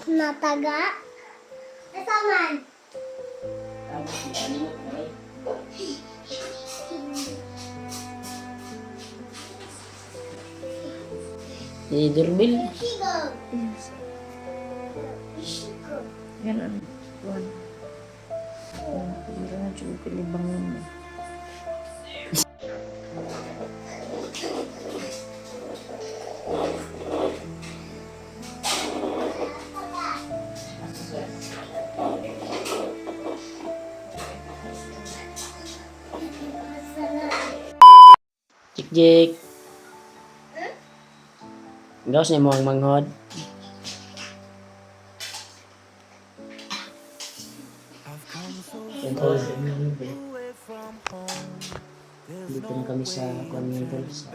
Nataga? Nasaman? Di doorbell. Sigaw. Yan ano. Buwan. Hindi na siya pilibangon mo. Jik jik. Gawas na mo ang manghod. Tol, dito na kami sa Tol, sa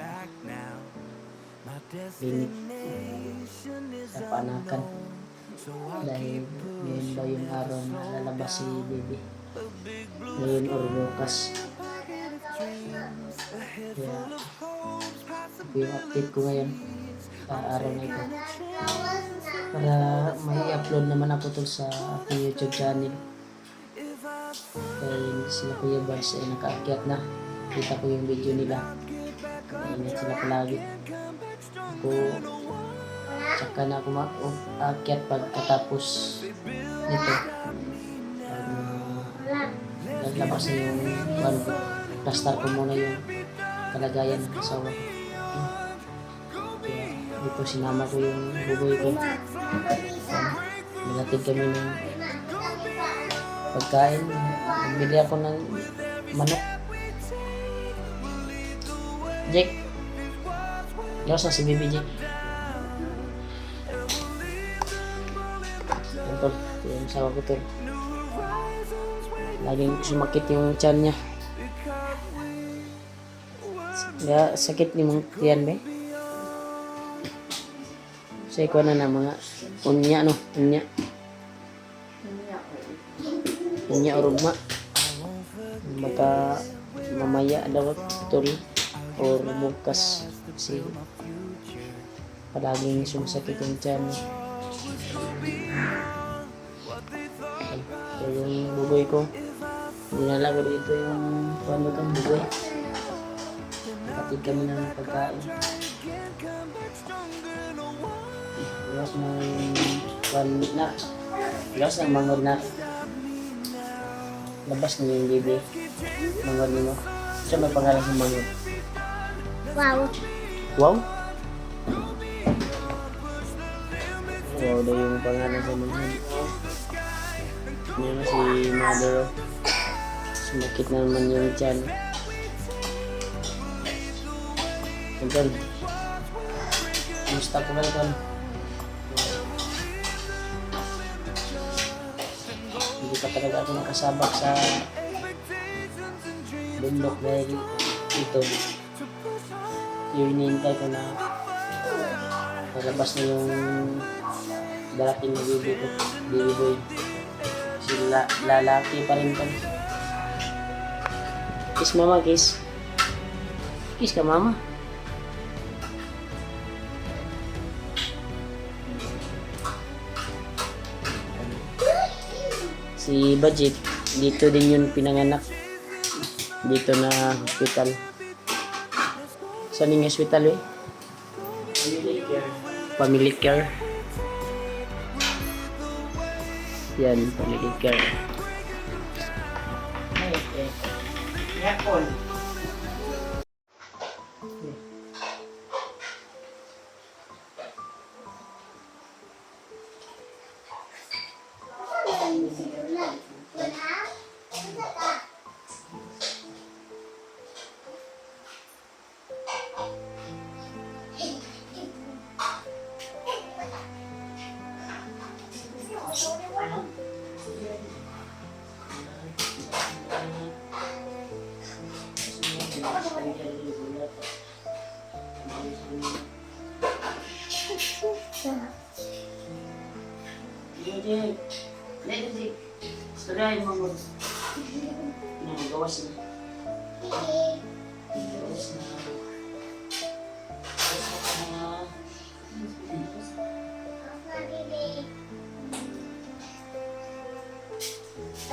clinic sa Panakan. Dahil ngayon daw yung araw na lalabas si baby. Ngayon or bukas. Kaya yung update ko ngayon sa araw na ito. Para may upload naman ako to sa aking YouTube channel. Dahil sila Kuya Bars ay nakaakyat na. Kita ko yung video nila. Ingat sila palagi. Ako, tsaka na ako makaakyat pagkatapos nito. Naglabas na yung plaster ko muna yung kalagayan ng asawa ko. Kaya dito sinama ko yung buboy ko. Nalatid kami ng pagkain. Nagbili ako ng manok. Jake, gawas na si Bibi Jake. Yan tol, yung asawa ko tol. Laging sumakit yung tiyan niya. Kaya sakit ni mong tiyan ba? Sa ikaw na mga unya no, unya. Unya o rugma. Baka mamaya daw tol o bukas kasi palaging sumasakit yung tiyan. So yung buboy ko, dinala ko dito yung paano kang buboy. Kapatid kami ng pagkain. Iwas mo yung na. Iwas ang mangod na. Labas niyo yung bibi. Mangod niyo. Siya may pangalan sa mangod. Wow. Wow? Wow daw yung pangalan sa mangod. Yan na si Mother. Sumakit na naman yung tiyan. Tol, kumusta ko kayo tol? Hindi pa talaga ako nakasabak sa bundok dahil ito yung hinihintay ko na nalabas na yung darating na baby ko, baby boy. Kasi lalaki pa rin tol. Kiss mama, kiss. Kiss ka mama. Si Budget, dito din yun pinanganak. Dito na hospital. Saan yung hospital eh? Family care. Family care. Yan, family care. Yakon. Istoryahin mo mo. Gawas na. Gawas na.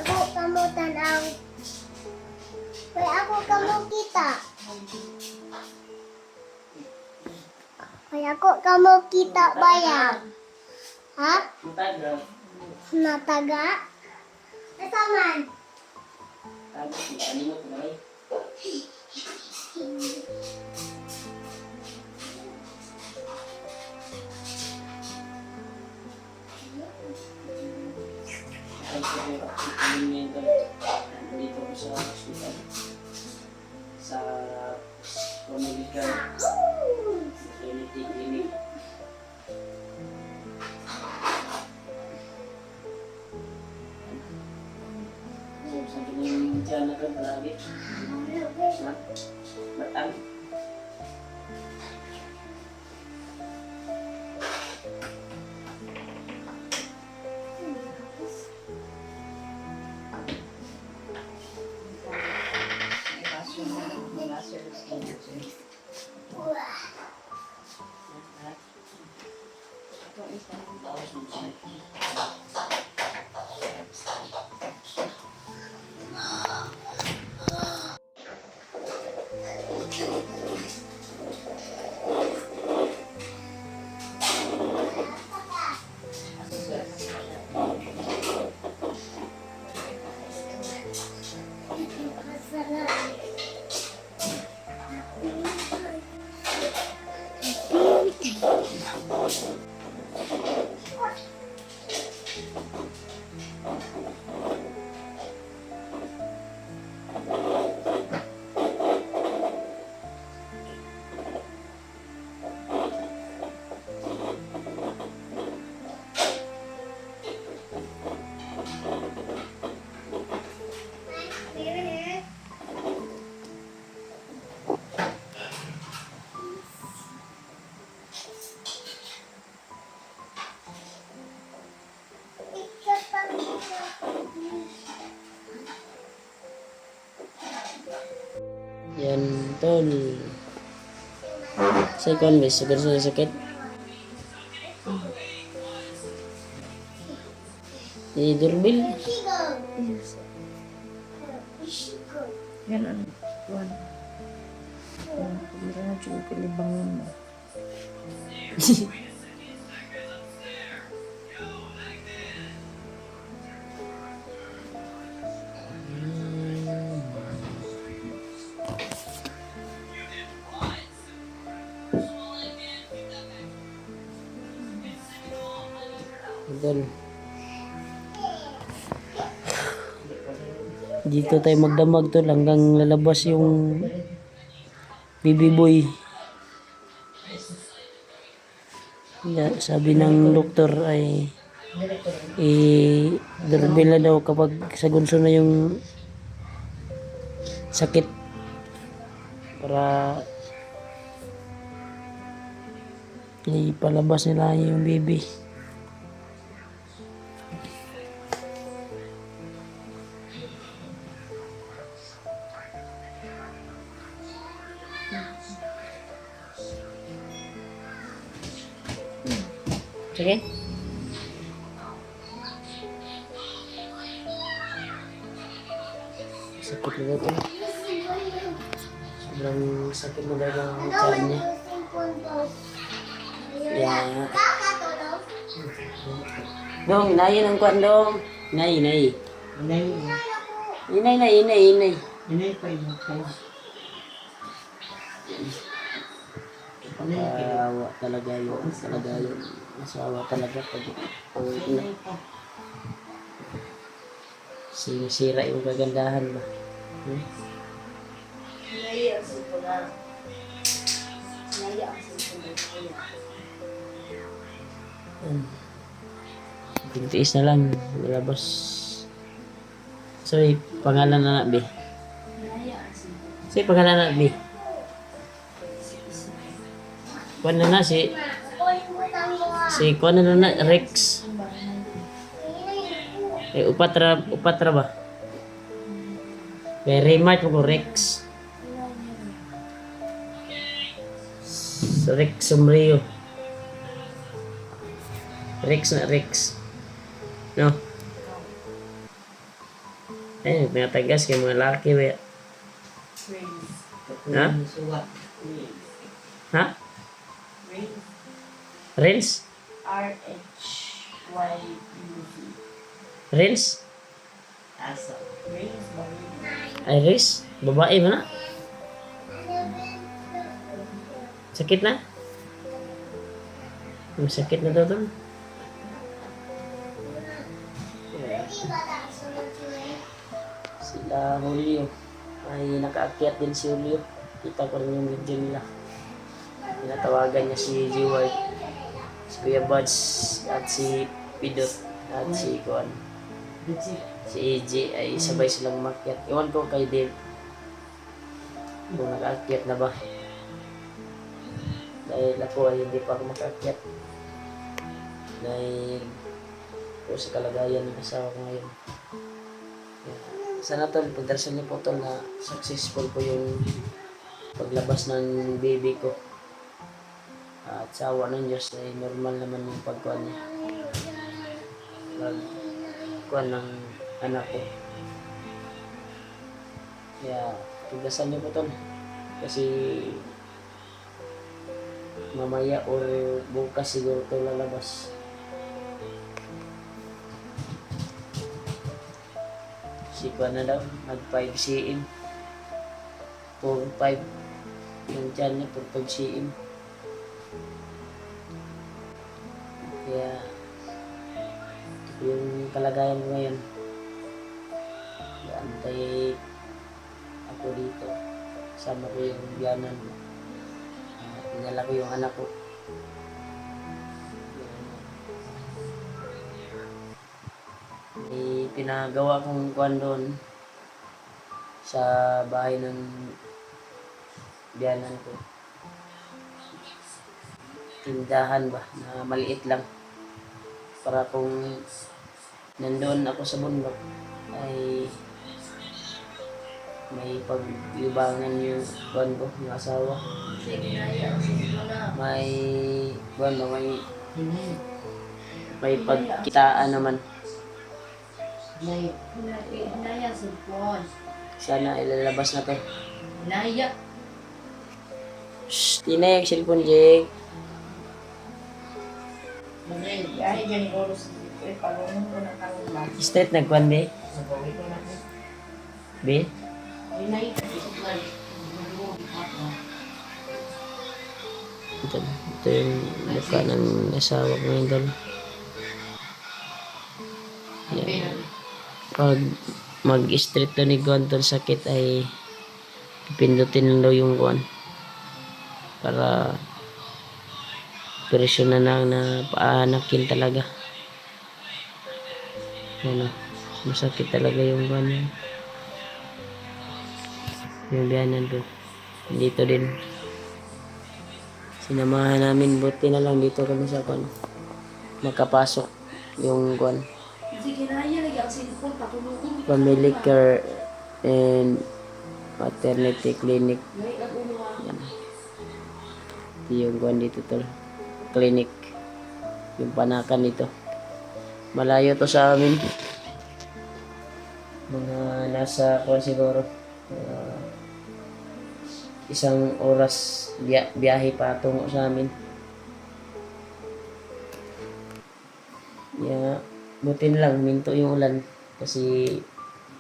Ako kamu tanaw. Kaya ako kamu kita. Kaya ako kamu kita bayar. Ha? Mataga. Nataga? Nasaman? Tapos, ano mo ba? Dito ko sa hospital. Sa Medical Maternity Clinic. Sabi niya yung tiyan na doon palagi. Batang. Yan, tol. Sa ikon, may sugar sa sakit. Durbil. Yes. Ganun. Kuan. Pagkira na siya kalibangon mo. Tol. Dito tayo magdamag tol hanggang lalabas yung baby boy. Sabi ng doktor ay durbil na daw kapag sa gunso na yung sakit para ipalabas nila yung baby. Sige. Sakit na ito. Sobrang sakit na daw ang tiyan niya. Yeah. Dong, inayin ang kwan dong. Inay. Inay. Awa talaga yun. Masawa talaga pag sinisira yung kagandahan ba. Pintiis na lang, lalabas. So, pangalan na be. Pangalan na be. Kuan na si Kuan na Rex. Ay, upatra ba? Kay Raymart mo ko, Rex. Rex Sombrio. Rex na Rex. No? Eh, mga tagas kay mga laki, we. Ha? Ha? Renz? R-H-Y-U-Z. Renz? Asa. Rains ba? Iris? Babae ba na? Sakit na? Sakit na daw to. Sila Julio. Ay nakaakyat din si Julio. Kita ko rin yung video nila. Tinatawagan niya si GY. Si Kuya Buds at si Pidot at si Kuan. Si AJ ay sabay silang umakyat. Iwan ko kay Dave kung nakaakyat na ba. Dahil ako ay hindi pa ako makaakyat. Dahil po sa kalagayan ng asawa ko ngayon. Sana tol, pagdarasal niyo po tol na successful po yung paglabas ng baby ko. At sa awa ng Diyos ay normal naman yung pagkuhan niya. Pagkuhan ng anak ko. Kaya pagdasal niyo po tol. Kasi mamaya or bukas siguro ito lalabas. Si Kuan na daw, mag 5 cm. 4-5. Yung tiyan niya, 4-5 cm. Kaya, yung kalagayan ko ngayon, antay ako dito. Kasama ko yung biyanan ko. Pinala ko yung anak ko. May pinagawa kong kuwan doon sa bahay ng biyanan ko. Tindahan ba na maliit lang. Para kung nandoon ako sa bundok ay may paglibangan yung kuwan ko, yung asawa. May kuwan ba, may pagkitaan naman. Inaya sa phone. Sana ilalabas na to. Inaya. Shhh, tinay yung cellphone, Jake. Ay, dyan ko sa palungan ko na kalungan. Straight nagkuhan, be? Sabawi ko na. Be? Ay, nai. Isuklan. Ito yung mukha ng asawa ko ngayon doon. Yan. Pag mag-street to ni Gwan tol sakit ay pipindutin lang daw yung Gwan para operasyon na lang na paanakin talaga. Ano, masakit talaga yung Gwan yan. Yung biyanan ko dito din sinamahan namin, buti na lang dito kami sa Gwan makapasok yung Gwan. Sige na, yan. Lagi ang cellphone. Patulungan. Family care and maternity clinic. Yan. Ito yung kuwan dito tol. Clinic. Yung panakan dito. Malayo to sa amin. Mga nasa kuwan siguro. Isang oras biyahe patungo sa amin. Yeah. Buti na lang, minto yung ulan kasi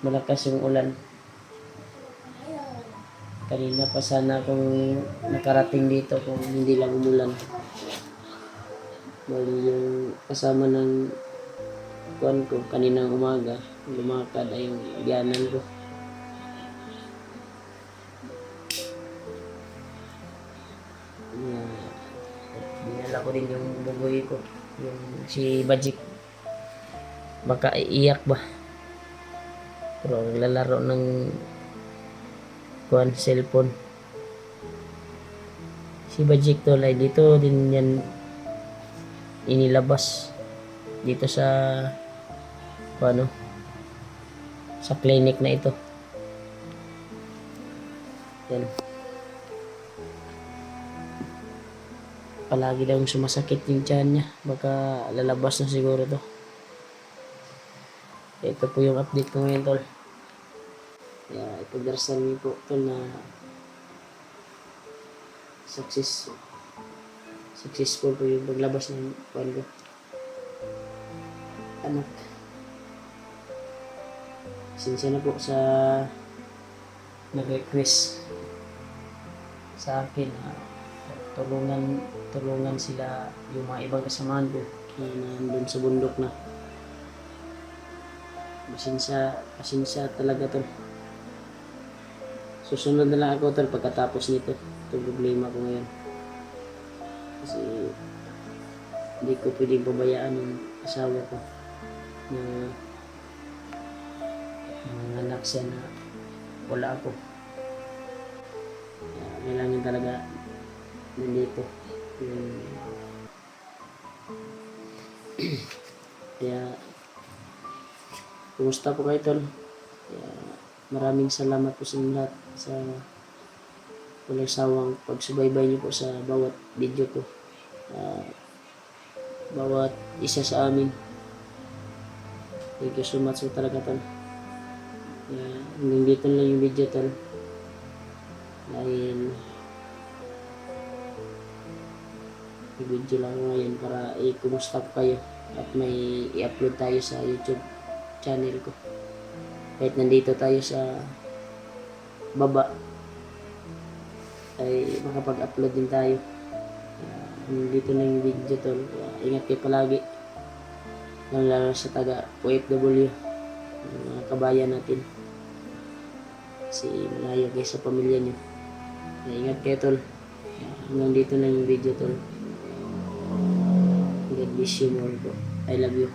malakas yung ulan. Kanina pa sana kung nakarating dito kung hindi lang umulan. Bali yung kasama ng kuwan ko kaninang umaga, lumakad ay yung biyanan ko. Yeah. Dinala ko din yung bugoy ko, yung si Bajik. Baka iiyak ba? Pero naglalaro ng kuwan, cellphone. Si Bajik tol ay dito din yan inilabas. Dito sa ano, sa clinic na ito. Yan. Palagi daw sumasakit yung tiyan niya. Baka lalabas na siguro to. Ito po yung update ko ngayon, tol. Kaya ipagdarasal niyo po, tol, na successful po yung paglabas ng kuwan ko. Anak. Sinsya na po sa nag-request sa akin na tulungan sila yung mga ibang kasamahan ko na nandun sa bundok na. Pasensya talaga, tol. Susunod na lang ako, tol, pagkatapos nito. Itong problema ko ngayon. Kasi hindi ko pwedeng pabayaan yung asawa ko na nanganak siya na wala ako. Kaya kailangan talaga nandito. Kaya kumusta po kayo, tol? Kaya maraming salamat po sa inyo lahat sa walang sawang pagsubaybay niyo po sa bawat video ko. Bawat isa sa amin. Thank you so much po talaga, tol. Hanggang dito lang yung video, tol. Dahil i-video lang ako ngayon para i-kumusta po kayo at may i-upload tayo sa YouTube channel ko. Kahit nandito tayo sa baba ay makapag-upload din tayo. Dito na yung video, tol. Ingat kayo palagi. Lalo sa taga OFW, mga kabayan natin. Kasi malayo kayo sa pamilya nyo. Ingat kayo, tol. Hanggang dito na yung video, tol. God bless you more po. I love you.